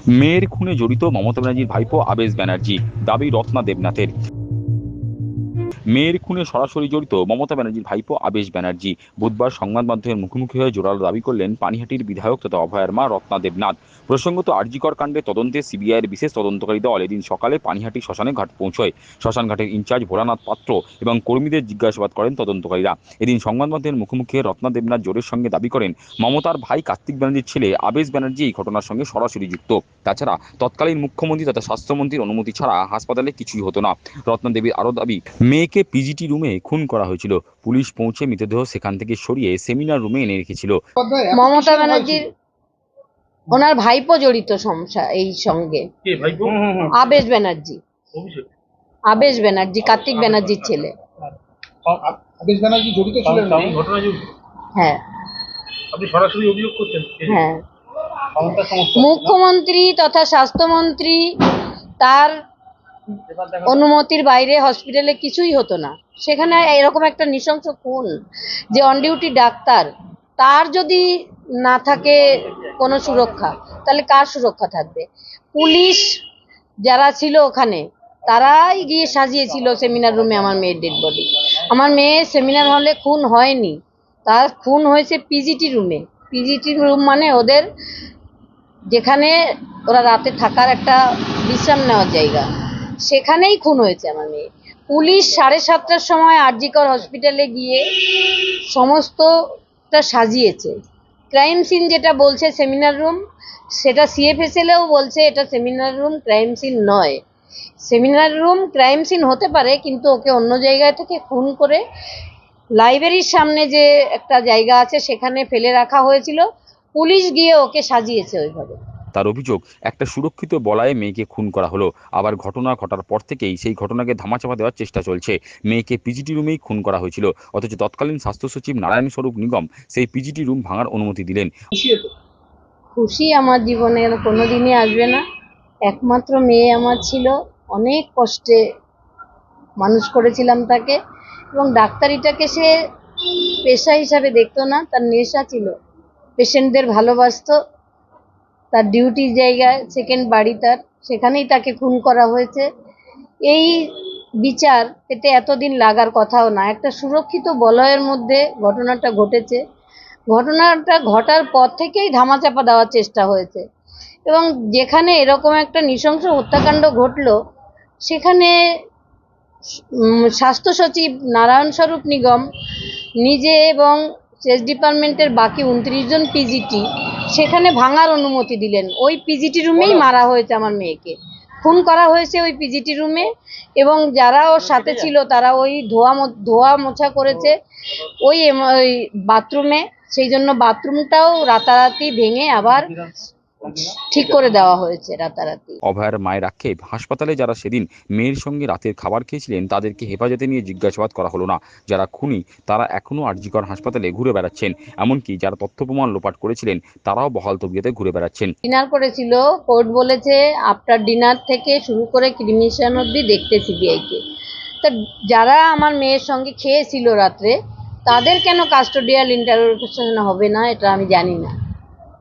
মেয়ের খুনে জড়িত মমতা ব্যানার্জির ভাইপো আবেশ ব্যানার্জি, দাবি রত্না দেবনাথের। মেয়ের খুনে সরাসরি জড়িত মমতা ব্যানার্জির ভাইপো আবেশ ব্যানার্জি বুধবার সংবাদ মাধ্যমের মুখোমুখি হয়ে জোরালো দাবি করলেন পানিহাটির বিধায়ক তথা অভয়ার মা রত্না দেবনাথ। প্রসঙ্গত আরজিকর কাণ্ডে তদন্তে সিবিআইয়ের বিশেষ তদন্তকারী দল এদিন সকালে পানিহাটি শ্মশানে ঘাট পৌঁছয়। শ্মশান ঘাটের ইনচার্জ ভোলানাথ পাত্র এবং কর্মীদের জিজ্ঞাসাবাদ করেন তদন্তকারীরা। এদিন সংবাদ মাধ্যমের মুখোমুখি হয়ে রত্না দেবনাথ জোরের সঙ্গে দাবি করেন মমতার ভাই কার্তিক ব্যানার্জির ছেলে আবেশ ব্যানার্জি এই ঘটনার সঙ্গে সরাসরি যুক্ত। তাছাড়া তৎকালীন মুখ্যমন্ত্রী তথা স্বাস্থ্যমন্ত্রীর অনুমতি ছাড়া হাসপাতালে কিছুই হতো না। রত্না দেবীর আরও দাবি, মেয়েকে পিজিটি রুমে খুন করা হয়েছিল। পুলিশ পৌঁছে মৃতদেহ সেখান থেকে সরিয়ে সেমিনার রুমে এনে রেখেছিল। মমতা ব্যানার্জির ওনার ভাইপো জড়িত এই সঙ্গে। আবেশ ব্যানার্জি, আবেশ ব্যানার্জি কার্তিক ব্যানার্জির ছেলে। আবেশ ব্যানার্জি জড়িত ছিলেন এই ঘটনায়? হ্যাঁ, আপনি সরাসরি অভিযোগ করছেন? হ্যাঁ, মুখ্যমন্ত্রী তথা স্বাস্থ্যমন্ত্রী তার অনুমতির বাইরে হসপিটালে কিছুই হতো না। সেখানে এরকম একটা নৃশংস খুন, যে অন ডিউটি ডাক্তার, তার যদি না থাকে কোনো সুরক্ষা, তাহলে কার সুরক্ষা থাকবে? পুলিশ যারা ছিল ওখানে, তারাই গিয়ে সাজিয়েছিল সেমিনার রুমে আমার মেয়ের ডেড বডি। আমার মেয়ে সেমিনার হলে খুন হয়নি, তার খুন হয়েছে পিজিটি রুমে। পিজিটি রুম মানে ওদের যেখানে ওরা রাতে থাকার একটা বিশ্রাম নেওয়ার জায়গা, সেখানেই খুন হয়েছে আমার মেয়ে। পুলিশ 7:30টার সময় আরজিকর হসপিটালে গিয়ে সমস্তটা সাজিয়েছে। ক্রাইম সিন যেটা বলছে সেমিনার রুম, সেটা সিএফএসএলও বলছে এটা সেমিনার রুম, ক্রাইম সিন নয়। সেমিনার রুম ক্রাইম সিন হতে পারে, কিন্তু ওকে অন্য জায়গায় থেকে খুন করে লাইব্রেরির সামনে যে একটা জায়গা আছে সেখানে ফেলে রাখা হয়েছিল। পুলিশ গিয়ে ওকে সাজিয়েছে ওইভাবে। তার অভিযোগ, একটা সুরক্ষিত বলয়ে মেয়েকে খুন করা হলো। আবার ঘটনা ঘটার পর থেকেই সেই ঘটনাকে ধামাচাপা দেওয়ার চেষ্টা চলছে। মেয়েকে পিজিটি রুমেই খুন করা হয়েছিল, অথচ তৎকালীন স্বাস্থ্য সচিব নারায়ণ স্বরূপ নিগম সেই পিজিটি রুম ভাঙার অনুমতি দিলেন। খুশি আমার জীবনের কোনোদিনই আসবে না। একমাত্র মেয়ে আমার ছিল, অনেক কষ্টে মানুষ করেছিলাম তাকে, এবং ডাক্তারিটাকে সে পেশা হিসাবে দেখতো না, তার নেশা ছিল। পেশেন্টদের ভালোবাসতো, তার ডিউটির জায়গায় সেকেন্ড বাড়ি তার, সেখানেই তাকে খুন করা হয়েছে। এই বিচার পেতে এতদিন লাগার কথাও না। একটা সুরক্ষিত বলয়ের মধ্যে ঘটনাটা ঘটেছে। ঘটনাটা ঘটার পর থেকেই ধামাচাপা দেওয়ার চেষ্টা হয়েছে, এবং যেখানে এরকম একটা নৃশংস হত্যাকাণ্ড ঘটলো, সেখানে স্বাস্থ্য সচিব নারায়ণ স্বরূপ নিগম নিজে এবং সেচ ডিপার্টমেন্টের বাকি 29 জন পিজিটি সেখানে ভাঙার অনুমতি দিলেন। ওই পিজিটি রুমেই মারা হয়েছে আমার মেয়েকে, খুন করা হয়েছে ওই পিজিটি রুমে, এবং যারা ওর সাথে ছিল তারা ওই ধোয়া মোছা করেছে ওই বাথরুমে। সেই জন্য বাথরুমটাও রাতারাতি ভেঙে আবার ঠিক করে দেওয়া হয়েছে রাতারাতি। অভয়ার মায়ের আক্ষেপ, হাসপাতালে যারা সেদিন মেয়ের সঙ্গে রাতের খাবার খেয়েছিলেন তাদেরকে হেফাজতে নিয়ে জিজ্ঞাসাবাদ করা হলো না। যারা খুনি তারা এখনও আরজিকর হাসপাতালে ঘুরে বেড়াচ্ছেন। এমনকি যারা তথ্য প্রমাণ লোপাট করেছিলেন তারাও বহাল তবিয়তে ঘুরে বেড়াচ্ছেন। ডিনার করেছিল, কোর্ট বলেছে আফটার ডিনার থেকে শুরু করে ক্রিমিনেশন অবধি দেখতে সিবিআইকে। তা যারা আমার মেয়ের সঙ্গে খেয়েছিল রাত্রে, তাদের কেন কাস্টোডিয়াল ইন্টারোগেশন হবে না, এটা আমি জানি না,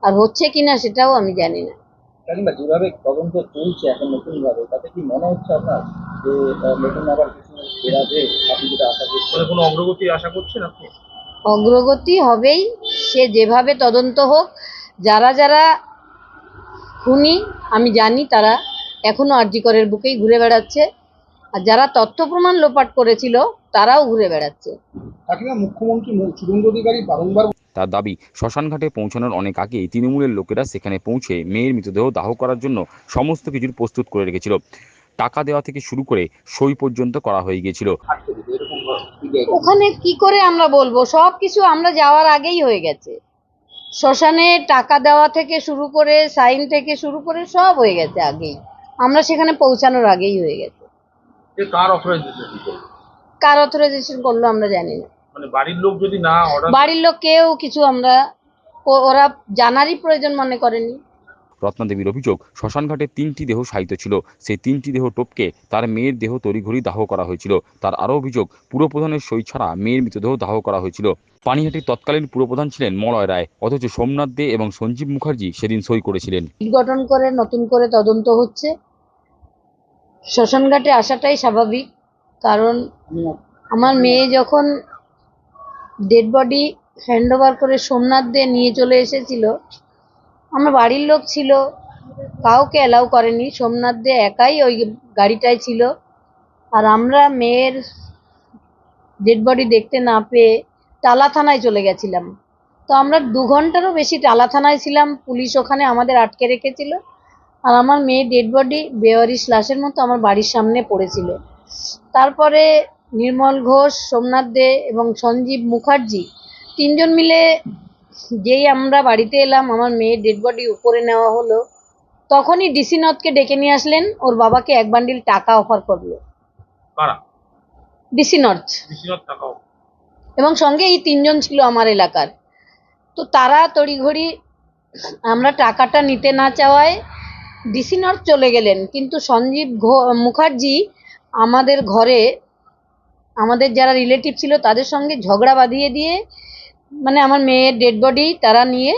আর হচ্ছে কিনা সেটাও আমি জানি না। যেভাবে তদন্ত চলছে এখন নতুন ভাবে, তাতে কি মনে হচ্ছে আপনার যে নতুন আবার কিছু বেরাবে? আপনি যেটা আশা করছেন, কোনো অগ্রগতি আশা করছেন আপনি? অগ্রগতি হবেই, সে যেভাবে তদন্ত হোক। যারা যারা খুনি আমি জানি তারা এখনো আরজিকরের বুকেই ঘুরে বেড়াচ্ছে, আর যারা তথ্য প্রমাণ লোপাট করেছিল তারাও ঘুরে বেড়াচ্ছে। মুখ্যমন্ত্রী শুভেন্দু অধিকারী বারংবার তার দাবি, শ্মশানঘাটে পৌঁছানোর অনেক আগেই তৃণমূলের লোকেরা সেখানে পৌঁছে মেয়ের মৃতদেহ দাহ করার জন্য সমস্ত কিছুর প্রস্তুত করে রেখেছিল। টাকা দেওয়া থেকে শুরু করে সই পর্যন্ত করা হয়ে গিয়েছিল। ওখানে কি করে আমরা বলবো, সব কিছু আমরা যাওয়ার আগেই হয়ে গেছে। শ্মশানে টাকা দেওয়া থেকে শুরু করে সাইন থেকে শুরু করে সব হয়ে গেছে আগেই, আমরা সেখানে পৌঁছানোর আগেই হয়ে গেছে। কার অথরাইজেশন করলো আমরা জানি না। মানে বাড়ির লোক যদি না অর্ডার, বাড়ির লোক কেউ কিছু আমরা ওরা জানারই প্রয়োজন মনে করেনি। রত্নাদেবীর অভিযোগ, শ্মশানঘাটে 3টি দেহ শায়িত ছিল। সেই 3টি দেহ টপকে তার মেয়ের দেহ তড়িঘড়ি দাহ করা হয়েছিল। তার আরও অভিযোগ, পুরপ্রধানের সই ছাড়া মেয়ের মৃতদেহ দাহ করা হয়েছিল। পানিহাটির তৎকালীন পুরপ্রধান ছিলেন মলয় রায়, অথচ সোমনাথ দে এবং সঞ্জীব মুখার্জি সেদিন সই করেছিলেন। গঠন করে নতুন করে তদন্ত হচ্ছে। শ্মশানঘাটে আসাটাই স্বাভাবিক, কারণ আমার মেয়ে যখন ডেড বডি হ্যান্ড ওভার করে সোমনাথ দে নিয়ে চলে এসেছিল, আমার বাড়ির লোক ছিল, কাউকে অ্যালাউ করেনি। সোমনাথ দে একাই ওই গাড়িটায় ছিল। আর আমরা মেয়ের ডেড বডি দেখতে না পেয়ে টালা থানায় চলে গেছিলাম। তো আমরা 2 ঘন্টারও বেশি টালা থানায় ছিলাম। পুলিশ ওখানে আমাদের আটকে রেখেছিল। আর আমার মেয়ের ডেড বডি বেওয়ারিশ লাশের মতো আমার বাড়ির সামনে পড়েছিল। তারপরে নির্মল ঘোষ, সোমনাথ দে এবং সঞ্জীব মুখার্জি 3 জন মিলে যেই আমরা বাড়িতে এলাম, আমার মেয়ের ডেড বডি উপরে নেওয়া হলো, তখনই ডিসি নথকে ডেকে নিয়ে আসলেন। ওর বাবাকে 1 বান্ডিল টাকা অফার করলো কারা? ডিসি নর্থ, বিশ্বনাথ টাকাও। এবং সঙ্গে এই 3 জন ছিল আমার এলাকার। তো তারা তড়িঘড়ি আমরা টাকাটা নিতে না চাওয়ায় ডিসি নর্থ চলে গেলেন। কিন্তু সঞ্জীব মুখার্জি আমাদের ঘরে আমাদের যারা রিলেটিভ ছিল তাদের সঙ্গে ঝগড়া বাঁধিয়ে দিয়ে, মানে আমার মেয়ের ডেড বডি তারা নিয়ে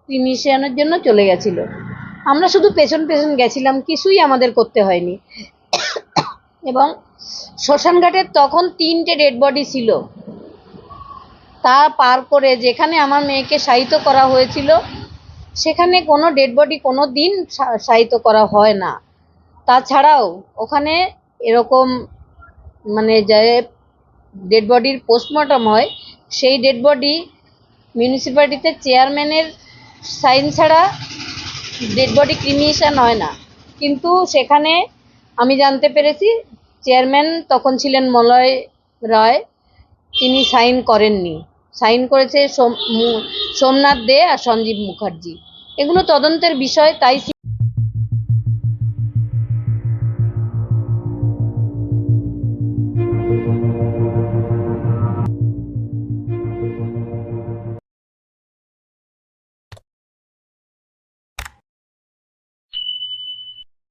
ক্রিমিশনের জন্য চলে গেছিল। আমরা শুধু পেছন পেছন গেছিলাম, কিছুই আমাদের করতে হয়নি। এবং শ্মশানঘাটের তখন 3টে ডেড বডি ছিল। তা পার করে যেখানে আমার মেয়েকে শায়িত করা হয়েছিল, সেখানে কোনো ডেড বডি কোনো দিন শায়িত করা হয় না। তাছাড়াও ওখানে এরকম মানে যে ডেড বডির পোস্টমর্টম হয়, সেই ডেড বডি মিউনিসিপ্যালিটিতে চেয়ারম্যানের সাইন ছাড়া ডেড বডি ক্রিমিনেশন হয় না। কিন্তু সেখানে আমি জানতে পেরেছি চেয়ারম্যান তখন ছিলেন মলয় রায়, তিনি সাইন করেননি। সাইন করেছে সোমনাথ দে আর সঞ্জীব মুখার্জি। এগুলো তদন্তের বিষয়, তাই